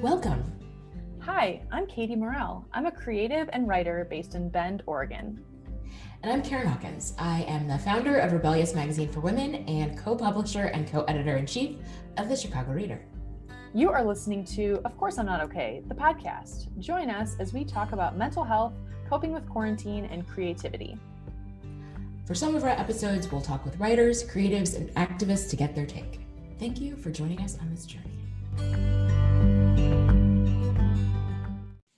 Welcome. Hi, I'm Katie Morrell. I'm a creative and writer based in Bend, Oregon. And I'm Karen Hawkins. I am the founder of Rebellious Magazine for Women and co-publisher and co-editor-in-chief of the Chicago Reader. You are listening to Of Course I'm Not Okay, the podcast. Join us as we talk about mental health, coping with quarantine, and creativity. For some of our episodes, we'll talk with writers, creatives, and activists to get their take. Thank you for joining us on this journey.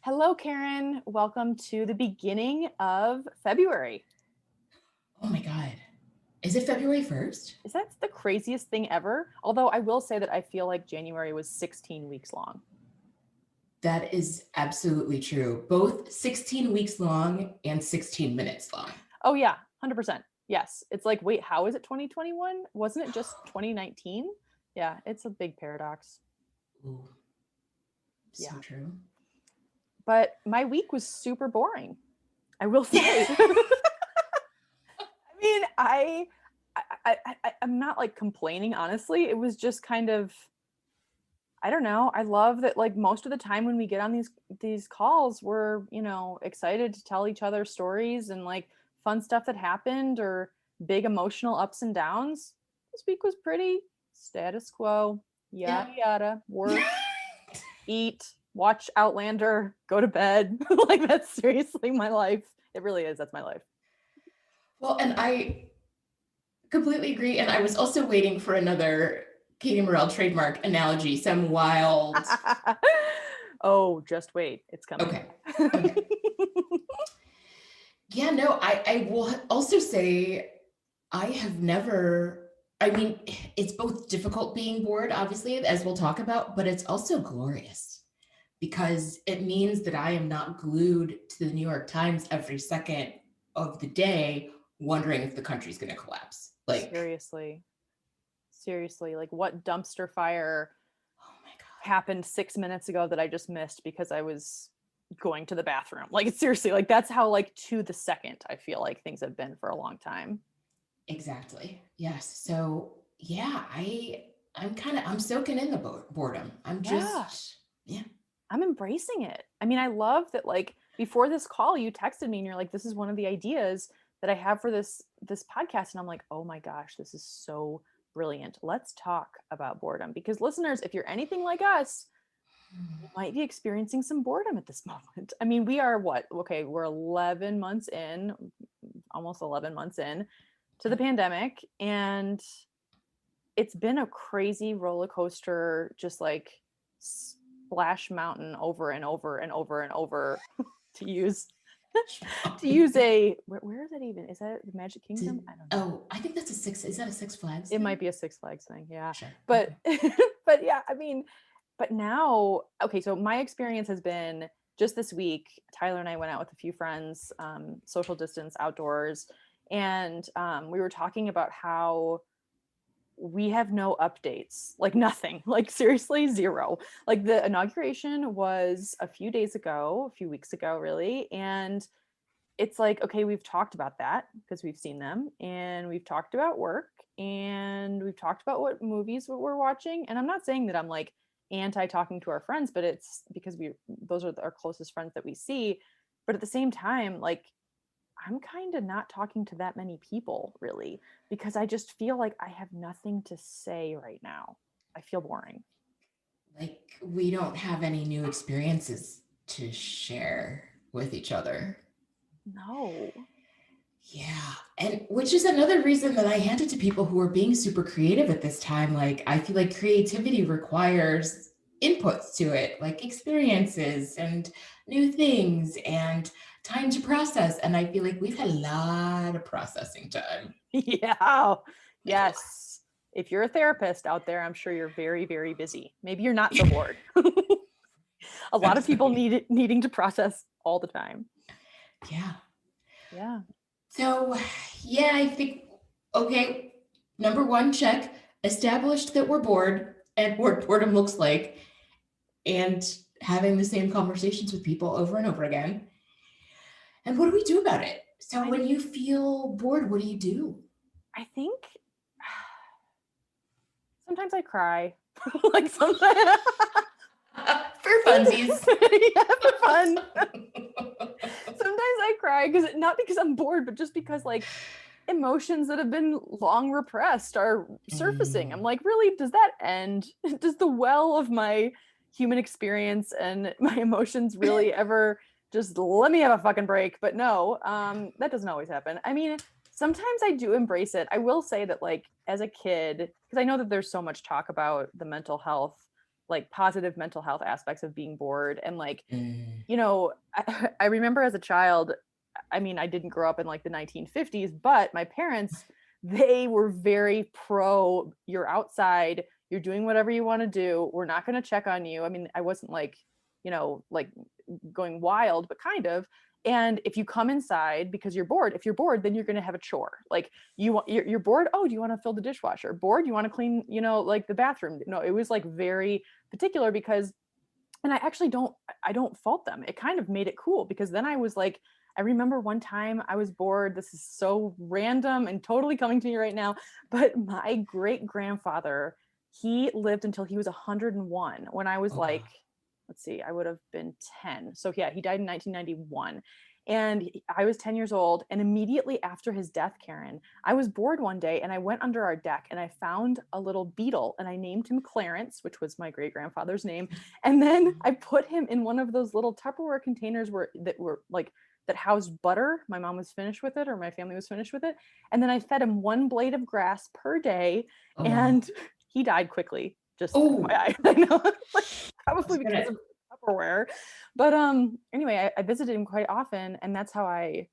Hello, Karen. Welcome to the beginning of February. Oh my God. Is it February 1st? Is that the craziest thing ever? Although I will say that I feel like January was 16 weeks long. That is absolutely true. Both 16 weeks long and 16 minutes long. Oh yeah, 100%. Yes. It's like, wait, how is it 2021? Wasn't it just 2019? Yeah, it's a big paradox. Ooh. So true. But my week was super boring, I will say. I mean, I'm not like complaining, honestly. It was just kind of, I don't know. I love that like most of the time when we get on these calls, we're, excited to tell each other stories and like fun stuff that happened or big emotional ups and downs. This week was pretty status quo, yada, yada, work, eat, watch Outlander, go to bed. Like that's seriously my life. It really is. That's my life. Well, and I completely agree. And I was also waiting for another Katie Morrell trademark analogy, some wild. Oh, just wait. It's coming. Okay. Yeah, no, I will also say I have never, it's both difficult being bored, obviously, as we'll talk about, but it's also glorious because it means that I am not glued to the New York Times every second of the day wondering if the country's going to collapse. Like seriously, like what dumpster fire happened 6 minutes ago that I just missed because I was going to the bathroom? Like seriously, like that's how like to the second I feel like things have been for a long time. Exactly. Yes. So yeah, I'm soaking in the boredom. I'm embracing it. I mean, I love that like before this call you texted me and you're like, this is one of the ideas that I have for this podcast. And I'm like, oh my gosh, this is so brilliant. Let's talk about boredom, because listeners, if you're anything like us, you might be experiencing some boredom at this moment. I mean, we are we're 11 months in, almost 11 months in to the pandemic. And it's been a crazy roller coaster, just like Splash Mountain over and over and over and over to use a where is that even? Is that the Magic Kingdom? I don't know. Oh, I think that's is that a Six Flags thing? It might be a Six Flags thing, yeah. Sure. But but yeah, I mean, but now, okay, so my experience has been just this week, Tyler and I went out with a few friends, social distance outdoors, and we were talking about how we have no updates, like nothing, like seriously zero. Like the inauguration was a few weeks ago really, and it's like, okay, we've talked about that because we've seen them, and we've talked about work, and we've talked about what movies we're watching. And I'm not saying that I'm like anti talking to our friends, but it's because those are our closest friends that we see. But at the same time, like I'm kind of not talking to that many people really, because I just feel like I have nothing to say right now. I feel boring. Like we don't have any new experiences to share with each other. No. Yeah. And which is another reason that I hand it to people who are being super creative at this time. Like I feel like creativity requires inputs to it, like experiences and new things and time to process. And I feel like we've had a lot of processing time. Yeah. Yes. If you're a therapist out there, I'm sure you're very, very busy. Maybe you're not so bored. A lot of people needing to process all the time. Yeah. So yeah, I think, okay, number one, check, established that we're bored and what boredom looks like, and having the same conversations with people over and over again. And what do we do about it? So when you feel bored, what do you do? I think sometimes I cry. Like sometimes. funsies. Yeah, for fun. Sometimes I cry not because I'm bored, but just because like emotions that have been long repressed are surfacing. I'm like, really, does that end? Does the well of my human experience and my emotions really ever just let me have a fucking break? But no, that doesn't always happen. I mean, sometimes I do embrace it. I will say that like as a kid, because I know that there's so much talk about the mental health, like positive mental health aspects of being bored. And like, Mm. you know, I remember as a child, I mean, I didn't grow up in like the 1950s, but my parents, they were very pro, you're outside, you're doing whatever you want to do. We're not going to check on you. I mean, I wasn't like, you know, like going wild, but kind of. And if you come inside because you're bored, if you're bored, then you're going to have a chore. Like you're bored. Oh, do you want to fill the dishwasher? Bored? You want to clean, you know, like the bathroom? No, it was like very particular because, and I don't fault them. It kind of made it cool because then I was like, I remember one time I was bored. This is so random and totally coming to me right now. But my great grandfather, he lived until he was 101 when I was Oh, wow. like, let's see, I would have been 10. So yeah, he died in 1991. And I was 10 years old. And immediately after his death, Karen, I was bored one day and I went under our deck and I found a little beetle and I named him Clarence, which was my great grandfather's name. And then I put him in one of those little Tupperware containers that were like, that housed butter. My mom was finished with it, or my family was finished with it. And then I fed him one blade of grass per day. Oh, wow. And he died quickly. Just Oh, FYI. I know. Like, I was probably because gonna. of Tupperware. But anyway, I visited him quite often, and that's how I,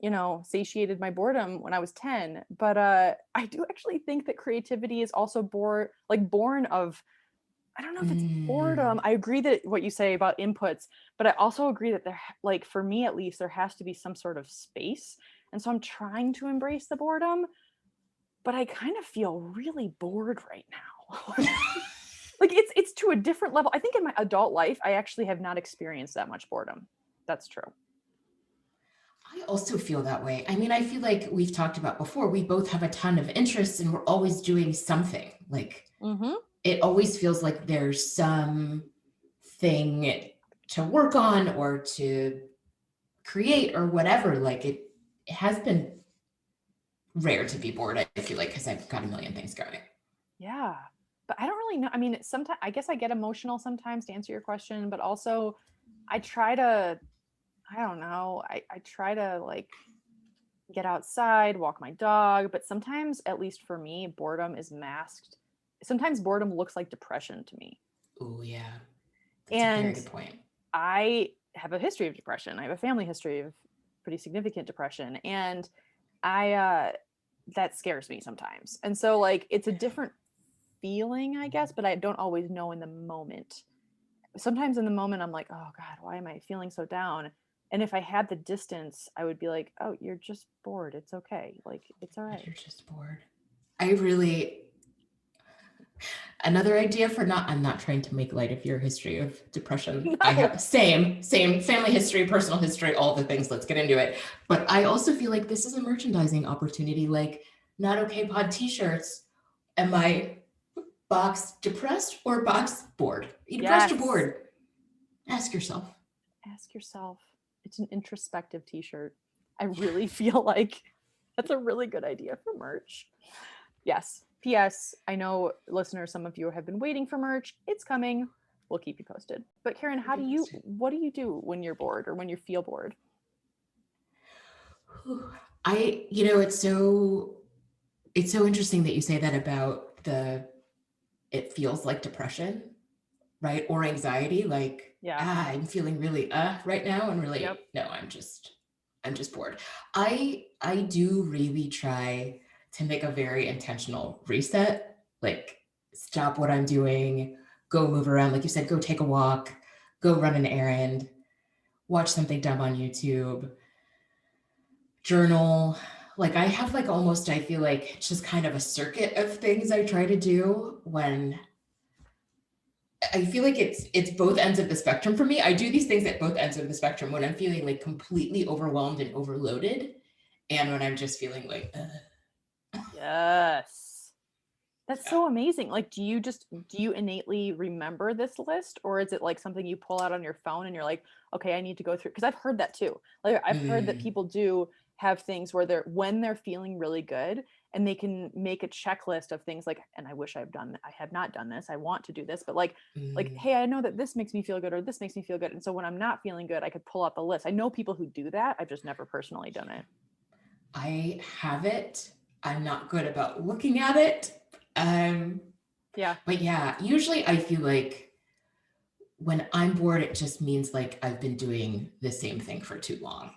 you know, satiated my boredom when I was 10. But I do actually think that creativity is also born of, I don't know if it's Mm. boredom. I agree that what you say about inputs, but I also agree that there, like for me at least, there has to be some sort of space. And so I'm trying to embrace the boredom, but I kind of feel really bored right now. Like it's to a different level. I think in my adult life, I actually have not experienced that much boredom. That's true. I also feel that way. I mean, I feel like we've talked about before, we both have a ton of interests and we're always doing something. Like Mm-hmm. it always feels like there's some thing to work on or to create or whatever. Like it has been rare to be bored, I feel like, because I've got a million things going. Yeah. But I don't really know. I mean, sometimes I guess I get emotional sometimes to answer your question, but also I try to, I don't know, I try to like get outside, walk my dog, but sometimes, at least for me, boredom is masked. Sometimes boredom looks like depression to me. Oh, yeah. That's a very And good point. I have a history of depression. I have a family history of pretty significant depression. And that scares me sometimes. And so, like, it's a different feeling, I guess, but I don't always know in the moment. Sometimes in the moment, I'm like, oh God, why am I feeling so down? And if I had the distance, I would be like, oh, you're just bored. It's okay. Like, it's all right. You're just bored. I really, another idea for not, I'm not trying to make light of your history of depression. I No. have same family history, personal history, all the things. Let's get into it. But I also feel like this is a merchandising opportunity, like not okay pod t-shirts. Am I box depressed or box bored? Are you depressed or Yes. bored? Ask yourself. Ask yourself. It's an introspective t shirt. I really feel like that's a really good idea for merch. Yes. P.S. I know listeners, some of you have been waiting for merch. It's coming. We'll keep you posted. But Karen, what do you do when you're bored or when you feel bored? It's so interesting that you say that about it feels like depression, right? Or anxiety, like, Yeah. I'm feeling really right now and Yep. really, no, I'm just bored. I do really try to make a very intentional reset, like stop what I'm doing, go move around, like you said, go take a walk, go run an errand, watch something dumb on YouTube, journal. Like I have like almost, I feel like it's just kind of a circuit of things I try to do when I feel like it's both ends of the spectrum for me. I do these things at both ends of the spectrum when I'm feeling like completely overwhelmed and overloaded, and when I'm just feeling like Yes. That's so amazing. Like, do you innately remember this list, or is it like something you pull out on your phone and you're like, okay, I need to go through? Because I've heard that too. Like, I've heard that Mm, people do have things where when they're feeling really good and they can make a checklist of things like, and I wish I have not done this. I want to do this, but like, mm. hey, I know that this makes me feel good or this makes me feel good. And so when I'm not feeling good, I could pull out the list. I know people who do that. I've just never personally done it. I have it. I'm not good about looking at it. Um, Yeah. but yeah, usually I feel like when I'm bored, it just means like I've been doing the same thing for too long.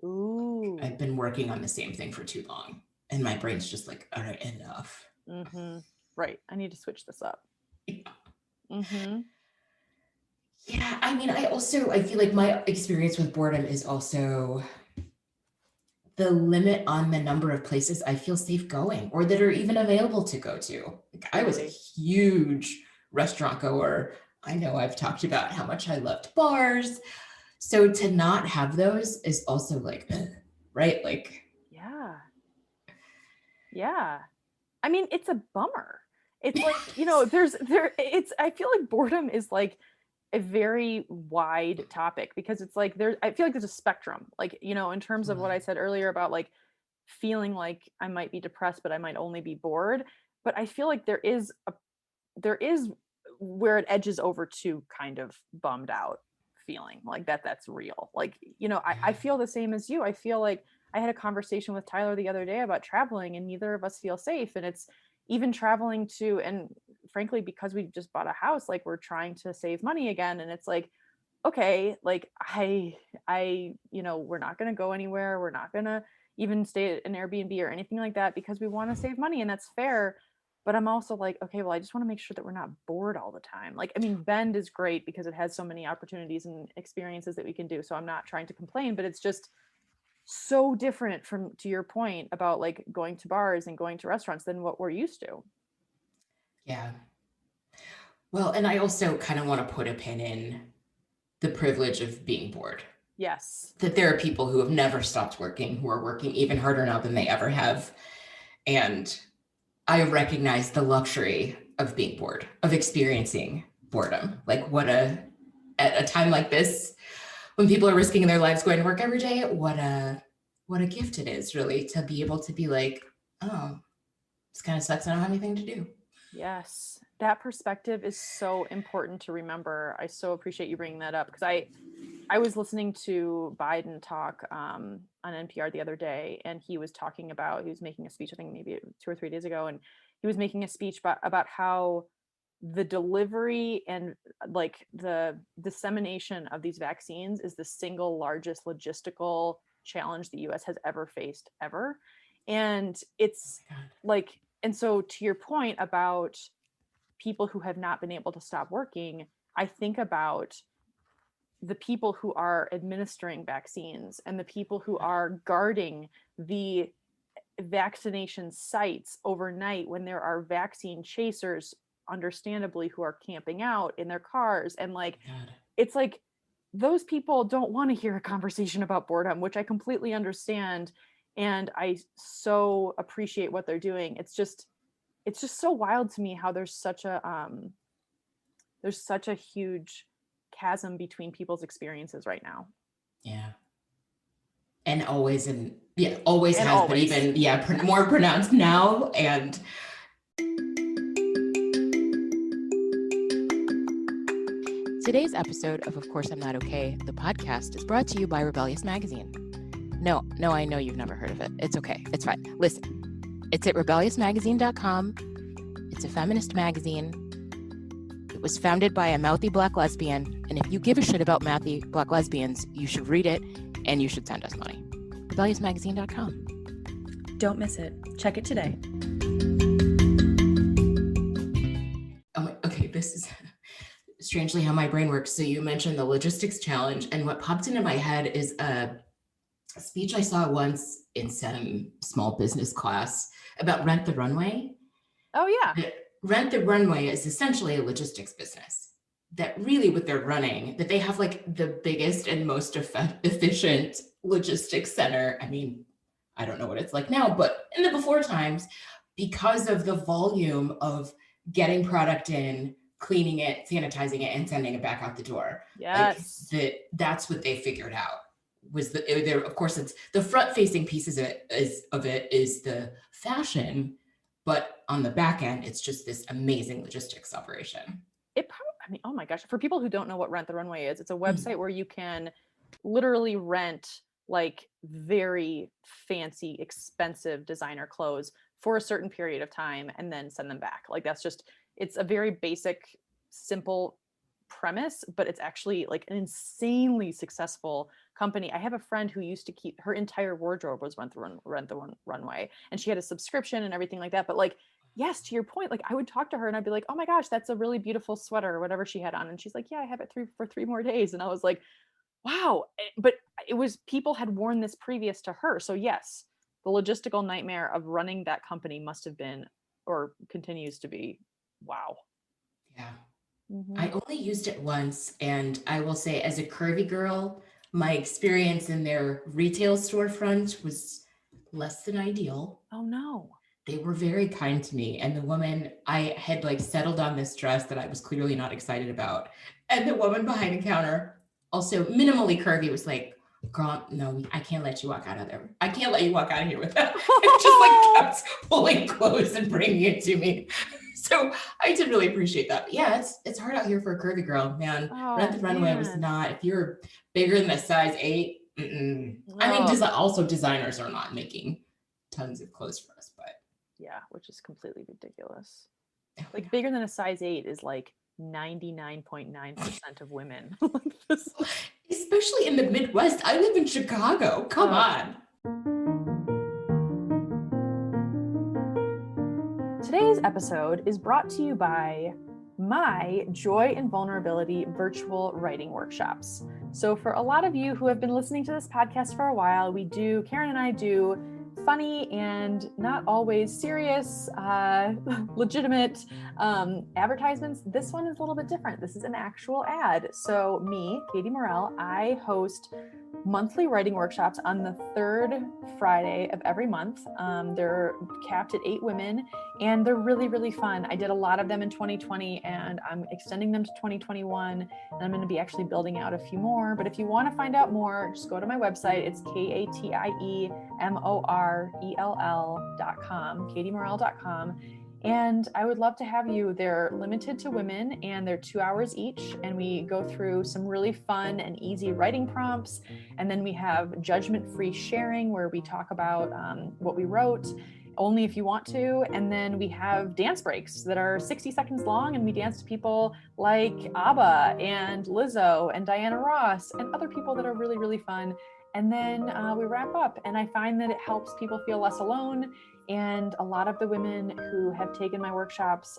Ooh. I've been working on the same thing for too long. And my brain's just like, all right, enough. Mm-hmm. Right. I need to switch this up. Mm-hmm. Yeah, I mean, I feel like my experience with boredom is also the limit on the number of places I feel safe going or that are even available to go to. Like, I was a Totally. huge restaurant goer. I know I've talked about how much I loved bars. So to not have those is also like, right? Like, Yeah. Yeah. I mean, it's a bummer. It's like, I feel like boredom is like a very wide topic because it's like I feel like there's a spectrum. Like, in terms of what I said earlier about like feeling like I might be depressed, but I might only be bored. But I feel like there is where it edges over to kind of bummed out feeling like that's real. Like, I yeah. feel the same as you. I feel like I had a conversation with Tyler the other day about traveling and neither of us feel safe. And it's even traveling to, and frankly, because we just bought a house, like we're trying to save money again. And it's like, okay, like we're not going to go anywhere. We're not going to even stay at an Airbnb or anything like that because we want to save money and that's fair. But I'm also like, okay, well, I just want to make sure that we're not bored all the time. Like, I mean, Bend is great because it has so many opportunities and experiences that we can do. So I'm not trying to complain, but it's just so different from, to your point about like going to bars and going to restaurants than what we're used to. Yeah. Well, and I also kind of want to put a pin in the privilege of being bored. Yes. That there are people who have never stopped working, who are working even harder now than they ever have. And I recognize the luxury of being bored, of experiencing boredom. Like at a time like this, when people are risking their lives going to work every day, what a gift it is really to be able to be like, oh, this kind of sucks. I don't have anything to do. Yes, that perspective is so important to remember. I so appreciate you bringing that up because I was listening to Biden talk on NPR the other day, and he was talking about he was making a speech. I think maybe 2 or 3 days ago, and he was making a speech about how the delivery and like the dissemination of these vaccines is the single largest logistical challenge the US has ever faced ever. And Oh it's my God. like, and so to your point about people who have not been able to stop working, I think about the people who are administering vaccines and the people who are guarding the vaccination sites overnight when there are vaccine chasers, understandably, who are camping out in their cars. And like, God. it's like those people don't want to hear a conversation about boredom, which I completely understand. And I so appreciate what they're doing. It's just so wild to me how there's such a huge chasm between people's experiences right now. Yeah. And always always And has, but always. even more pronounced now. And today's episode of Course I'm Not Okay, the podcast, is brought to you by Rebellious Magazine. No, I know you've never heard of it. It's okay. It's fine. Listen, it's at rebelliousmagazine.com. It's a feminist magazine. It was founded by a mouthy Black lesbian. And if you give a shit about mouthy Black lesbians, you should read it and you should send us money. Rebelliousmagazine.com. Don't miss it. Check it today. Oh, okay. This is strangely how my brain works. So you mentioned the logistics challenge, and what popped into my head is a speech I saw once in some small business class about Rent the Runway. Oh yeah. Rent the Runway is essentially a logistics business that really what they're running, that they have like the biggest and most efficient logistics center. I mean, I don't know what it's like now, but in the before times, because of the volume of getting product in, cleaning it, sanitizing it, and sending it back out the door. Like Yes. that's what they figured out was there. Of course, it's the front-facing pieces of it is the fashion, but on the back end, it's just this amazing logistics operation. It probably, I mean, oh my gosh, for people who don't know what Rent the Runway is, it's a Mm. website where you can literally rent like very fancy, expensive designer clothes for a certain period of time and then send them back. Like that's just, it's a very basic, simple premise, but it's actually like an insanely successful company. I have a friend who used to keep her entire wardrobe was Rent the Runway, and she had a subscription and everything like that. But like, yes, to your point, like I would talk to her and I'd be like, oh my gosh, that's a really beautiful sweater or whatever she had on, and she's like, yeah, I have it for 3 more days, and I was like, wow. But it was, people had worn this previous to her, so yes, the logistical nightmare of running that company must have been, or continues to be, wow. Yeah. Mm-hmm. I only used it once, and I will say, as a curvy girl, my experience in their retail storefront was less than ideal. Oh no. They were very kind to me, and the woman, I had like settled on this dress that I was clearly not excited about, and the woman behind the counter, also minimally curvy, was like, "Girl, no, I can't let you walk out of there. I can't let you walk out of here with that." And just like kept pulling clothes and bringing it to me. So I did really appreciate that. But yeah, it's hard out here for a curvy girl, man. Rent Oh the Runway was man. not. If you're bigger than a size 8, mm-mm. I mean, Oh also designers are not making tons of clothes for us, but yeah, which is completely ridiculous. Like bigger than a size 8 is like 99.9% of women. Like this. especially in the Midwest. I live in Chicago. Come on. Today's episode is brought to you by my Joy and Vulnerability virtual writing workshops. So for a lot of you who have been listening to this podcast for a while, Karen and I do funny and not always serious, legitimate advertisements. This one is a little bit different. This is an actual ad. So me, Katie Morell, I host monthly writing workshops on the third Friday of every month. They're capped at 8 women, and they're really, really fun. I did a lot of them in 2020, and I'm extending them to 2021, and I'm going to be actually building out a few more. But if you want to find out more, just go to my website. It's KATIEMORELL.com, katiemorell.com. And I would love to have you. They're limited to women, and they're 2 hours each. And we go through some really fun and easy writing prompts. And then we have judgment-free sharing, where we talk about what we wrote, only if you want to. And then we have dance breaks that are 60 seconds long, and we dance to people like ABBA and Lizzo and Diana Ross and other people that are really, really fun. And then we wrap up, and I find that it helps people feel less alone. And a lot of the women who have taken my workshops,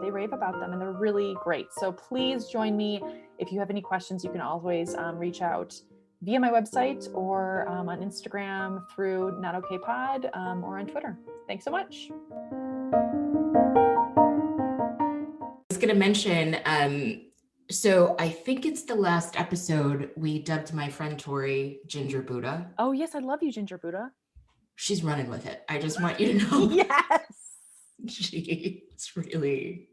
they rave about them, and they're really great. So please join me. If you have any questions, you can always reach out via my website or on Instagram through Not Okay Pod, or on Twitter. Thanks so much. I was going to mention, so I think it's the last episode we dubbed my friend Tori Ginger Buddha. Oh yes, I love you, Ginger Buddha. She's running with it. I just want you to know. Yes. She's really,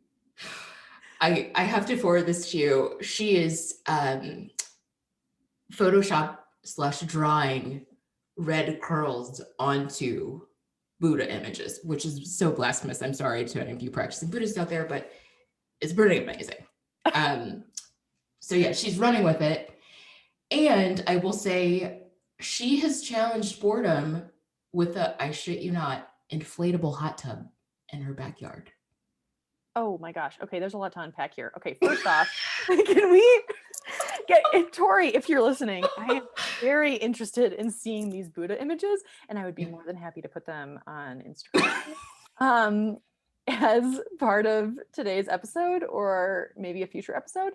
I have to forward this to you. She is Photoshop/drawing red curls onto Buddha images, which is so blasphemous. I'm sorry to any of you practicing Buddhists out there, but it's pretty amazing. So yeah, she's running with it. And I will say she has challenged Boredom with a, I shit you not, inflatable hot tub in her backyard. Oh my gosh. Okay, there's a lot to unpack here. Okay, first off, can we get Tori, if you're listening, I am very interested in seeing these Buddha images, and I would be more than happy to put them on Instagram as part of today's episode, or maybe a future episode.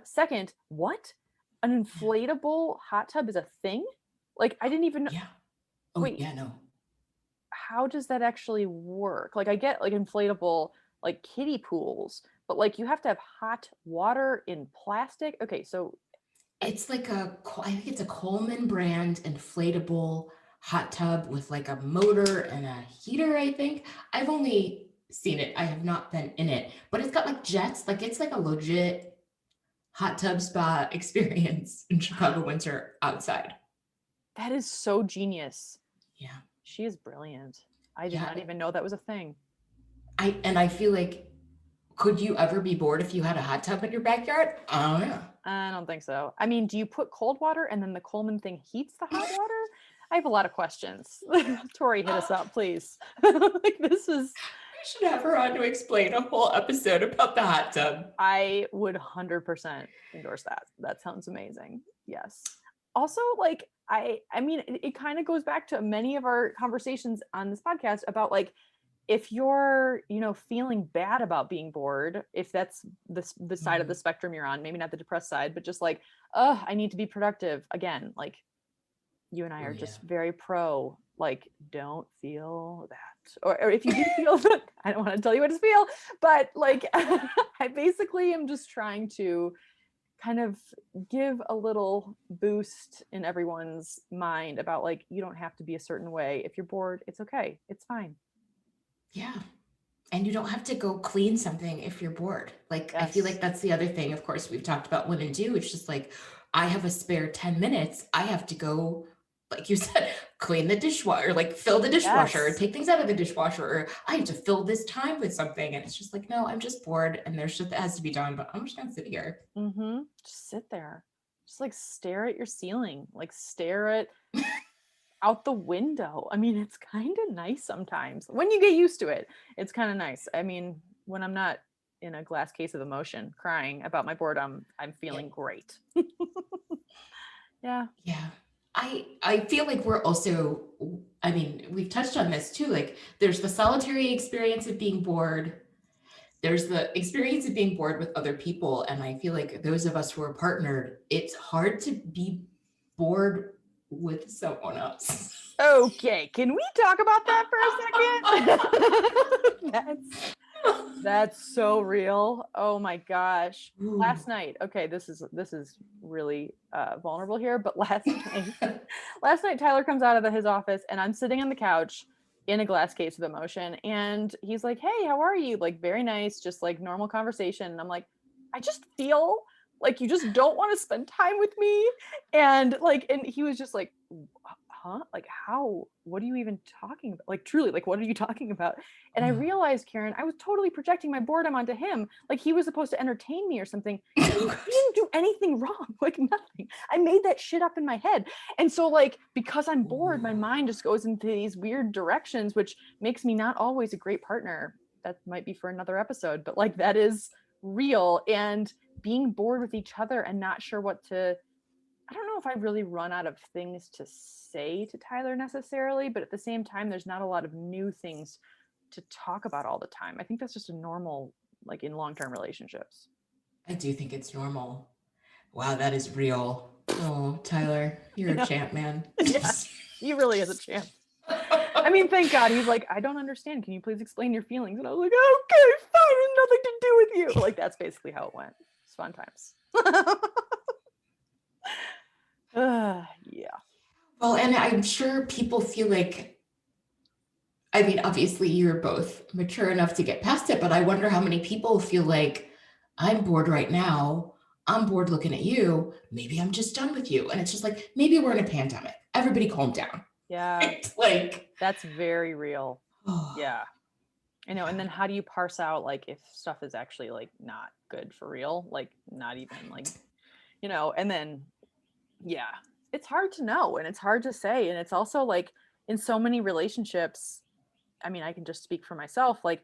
Second, what? An inflatable hot tub is a thing? Like, I didn't even know. Yeah. Oh, wait. Yeah, no. How does that actually work? Like, I get like inflatable like kiddie pools, but like you have to have hot water in plastic. Okay, so it's like I think it's a Coleman brand inflatable hot tub with like a motor and a heater, I think. I've only seen it. I have not been in it, but it's got like jets. Like it's like a legit hot tub spa experience in Chicago winter outside. That is so genius. Yeah. She is brilliant. I did Yeah. not even know that was a thing. I feel like, could you ever be bored if you had a hot tub in your backyard? I don't know. I don't think so. I mean, do you put cold water and then the Coleman thing heats the hot water? I have a lot of questions. Tori, hit us up, please. Like this is We should have her on to explain a whole episode about the hot tub. I would 100% endorse that. That sounds amazing. Yes. Also, like I mean, it kind of goes back to many of our conversations on this podcast about like if you're, feeling bad about being bored, if that's the side of the spectrum you're on, maybe not the depressed side, but just like, oh, I need to be productive again. Like you and I are just very pro, like, don't feel that. Or if you do feel that, I don't want to tell you what to feel, but like, I basically am just trying to kind of give a little boost in everyone's mind about like, you don't have to be a certain way. If you're bored, it's okay. It's fine. Yeah. And you don't have to go clean something if you're bored. Like, I feel like that's the other thing, of course, we've talked about women do. It's just like, I have a spare 10 minutes. I have to go, like you said, clean the dishwasher, like fill the dishwasher, or take things out of the dishwasher, or I have to fill this time with something. And it's just like, no, I'm just bored and there's shit that has to be done, but I'm just gonna sit here. Just sit there. Just like stare at your ceiling, like stare at out the window. I mean, it's kind of nice sometimes. When you get used to it, it's kind of nice. I mean, when I'm not in a glass case of emotion crying about my boredom, I'm feeling great. Yeah. Yeah. I feel like we're also, I mean, we've touched on this too. Like there's the solitary experience of being bored. There's the experience of being bored with other people. And I feel like those of us who are partnered, it's hard to be bored with someone else. Okay, can we talk about that for a second? That's so real. Oh my gosh. Ooh. Last night, okay, this is really vulnerable here, but last night Tyler comes out of his office and I'm sitting on the couch in a glass case of emotion and he's like, "Hey, how are you?" Like very nice, just like normal conversation. And I'm like, "I just feel like you just don't want to spend time with me." And he was just like, huh? Like how, what are you even talking about? Like truly, like what are you talking about? And I realized, Karen, I was totally projecting my boredom onto him. Like he was supposed to entertain me or something. He didn't do anything wrong, like nothing. I made that shit up in my head. And so like, because I'm bored, my mind just goes into these weird directions, which makes me not always a great partner. That might be for another episode, but like that is real. And being bored with each other and not sure what to, I don't know if I really run out of things to say to Tyler necessarily, but at the same time, there's not a lot of new things to talk about all the time. I think that's just a normal, like in long-term relationships. I do think it's normal. Wow, that is real. Oh, Tyler, you're a champ, man. Yeah, he really is a champ. I mean, thank God. He's like, "I don't understand. Can you please explain your feelings?" And I was like, "Okay, fine. Nothing to do with you." Like that's basically how it went. It's fun times. Yeah. Well, and I'm sure people feel like, I mean, obviously you're both mature enough to get past it, but I wonder how many people feel like I'm bored right now. I'm bored looking at you. Maybe I'm just done with you. And it's just like, maybe we're in a pandemic. Everybody calm down. Yeah. It's like, that's very real. Yeah. I know. And then how do you parse out like if stuff is actually like not good for real, like not even like, and then, yeah, it's hard to know and it's hard to say. And it's also like in so many relationships, I mean, I can just speak for myself. Like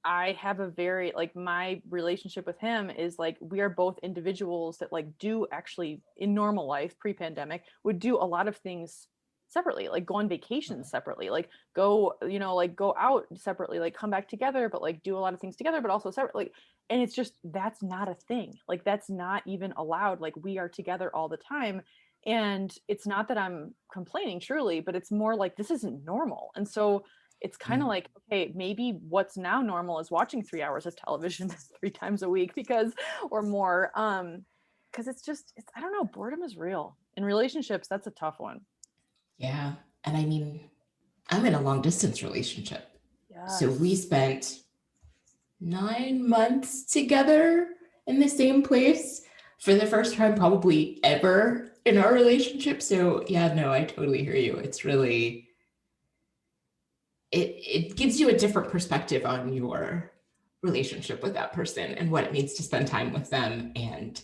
I have a very, like my relationship with him is like, we are both individuals that like do actually in normal life, pre-pandemic would do a lot of things separately, like go on vacations separately, like go, like go out separately, like come back together, but like do a lot of things together, but also separately. And it's just, that's not a thing. Like that's not even allowed. Like we are together all the time. And it's not that I'm complaining truly, but it's more like this isn't normal. And so it's kind of like, okay, maybe what's now normal is watching 3 hours of television 3 times a week or more. Cause it's I don't know, boredom is real in relationships. That's a tough one. yeah. And I mean, I'm in a long distance relationship. So we Yes. spent 9 months together in the same place for the first time probably ever in our relationship. So yeah, no, I totally hear you. It's really, it gives you a different perspective on your relationship with that person and what it means to spend time with them and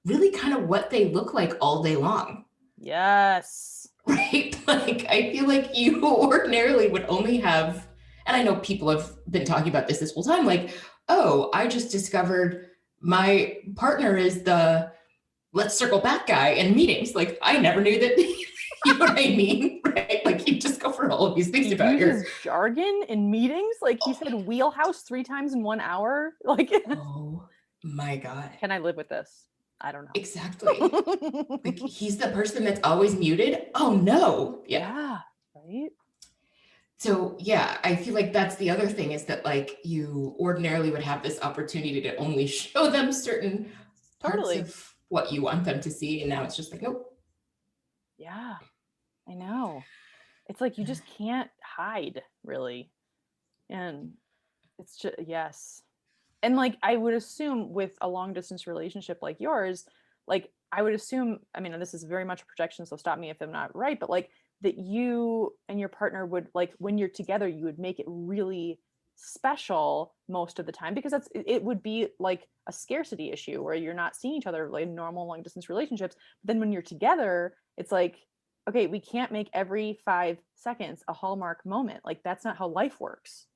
really kind of what they look like all day long. Yes. Right? Like, I feel like you ordinarily would only have, and I know people have been talking about this whole time, like, oh, I just discovered my partner is the let's circle back guy in meetings. Like, I never knew that, you know what I mean? Right? Like, you just go for all of these things He about your, uses jargon in meetings. Like he said wheelhouse 3 times in 1 hour. Like, oh my God. can I live with this? I don't Exactly. know. Like, he's the person that's always muted. Oh no. Yeah. Yeah. Right. So yeah, I feel like that's the other thing is that like you ordinarily would have this opportunity to only show them certain parts Totally. of what you want them to see. And now it's just like, nope. Yeah. I know. It's like you just can't hide really. And it's just, yes. And like I would assume with a long distance relationship like yours, like I would assume, I mean, this is very much a projection, so stop me if I'm not right, but like that you and your partner would like when you're together, you would make it really special most of the time because it would be like a scarcity issue where you're not seeing each other like normal long distance relationships. But then when you're together, it's like, okay, we can't make every 5 seconds a hallmark moment. Like that's not how life works.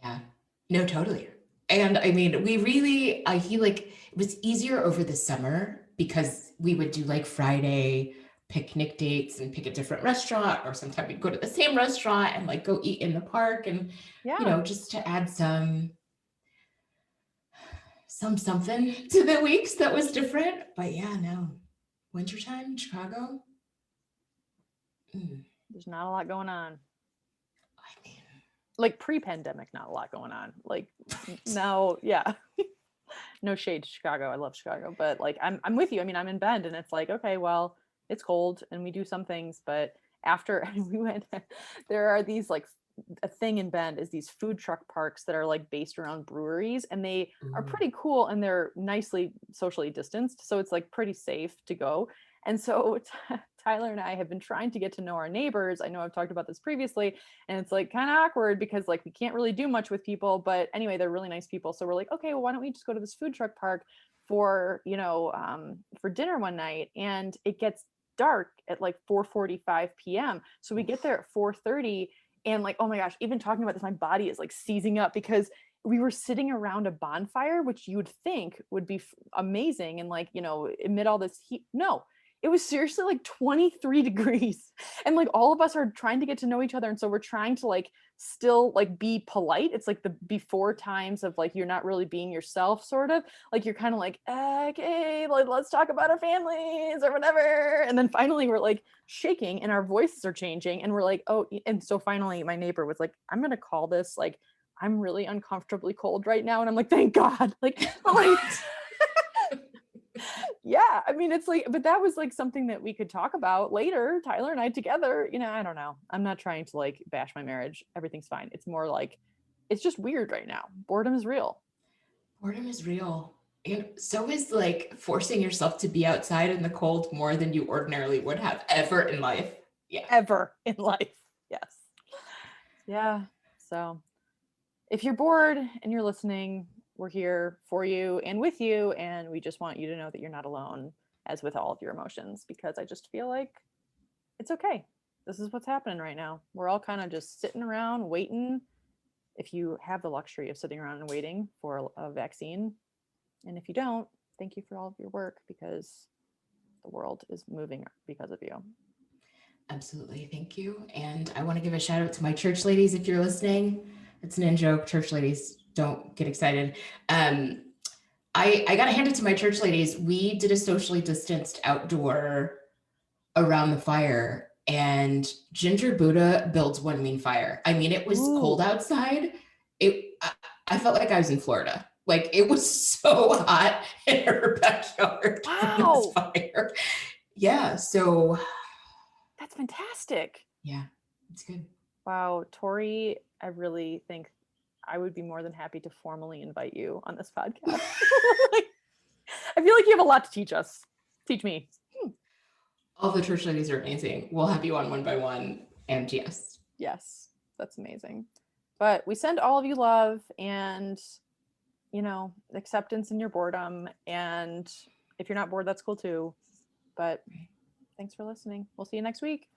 Yeah, no, totally. And I mean, we really, I feel like it was easier over the summer because we would do like Friday picnic dates and pick a different restaurant, or sometimes we'd go to the same restaurant and like go eat in the park and, you Yeah. know, just to add something to the weeks that was different. But yeah, no, wintertime in Chicago. There's not a lot going on. I mean, Like pre-pandemic, not a lot going on. Like right. now, yeah. No shade to Chicago. I love Chicago, but like I'm with you. I mean, I'm in Bend and it's like, okay, well, it's cold and we do some things, but after we went there are these like a thing in Bend is these food truck parks that are like based around breweries and they are Ooh. pretty cool and they're nicely socially distanced, so it's like pretty safe to go. And so Tyler and I have been trying to get to know our neighbors. I know I've talked about this previously, and it's like kind of awkward because like we can't really do much with people, but anyway, they're really nice people. So we're like, okay, well, why don't we just go to this food truck park for for dinner one night? And it gets dark at like 4:45 p.m. So we get there at 4:30, and like, oh my gosh, even talking about this, my body is like seizing up because we were sitting around a bonfire, which you would think would be amazing and like, emit all this heat. No, it was seriously like 23 degrees. And like all of us are trying to get to know each other. And so we're trying to like still like be polite. It's like the before times of like you're not really being yourself, sort of. Like you're kind of like, okay, like let's talk about our families or whatever. And then finally we're like shaking and our voices are changing. And we're like, oh, and so finally my neighbor was like, I'm gonna call this like I'm really uncomfortably cold right now. And I'm like, thank God. Like, I'm like, yeah, I mean, it's like, but that was like something that we could talk about later, Tyler and I together. I don't know. I'm not trying to like bash my marriage. Everything's fine. It's more like, it's just weird right now. Boredom is real. Boredom is real. And so is like forcing yourself to be outside in the cold more than you ordinarily would have ever in life. Yeah. Ever in life. Yes. Yeah. So if you're bored and you're listening, we're here for you and with you. And we just want you to know that you're not alone, as with all of your emotions, because I just feel like it's okay. This is what's happening right now. We're all kind of just sitting around waiting. If you have the luxury of sitting around and waiting for a vaccine, and if you don't, thank you for all of your work because the world is moving because of you. Absolutely. Thank you. And I want to give a shout out to my church ladies if you're listening. It's an in joke. Church ladies, don't get excited. I got to hand it to my church ladies. We did a socially distanced outdoor around the fire, and Ginger Buddha builds one mean fire. I mean, it was cold outside. I felt like I was in Florida. Like it was so hot in her backyard. Wow. Fire. Yeah. So that's fantastic. Yeah, it's good. Wow, Tori, I really think I would be more than happy to formally invite you on this podcast. Like, I feel like you have a lot to teach us. Teach me. All the church ladies are amazing. We'll have you on one by one. And yes. Yes, that's amazing. But we send all of you love and, acceptance in your boredom. And if you're not bored, that's cool too. But thanks for listening. We'll see you next week.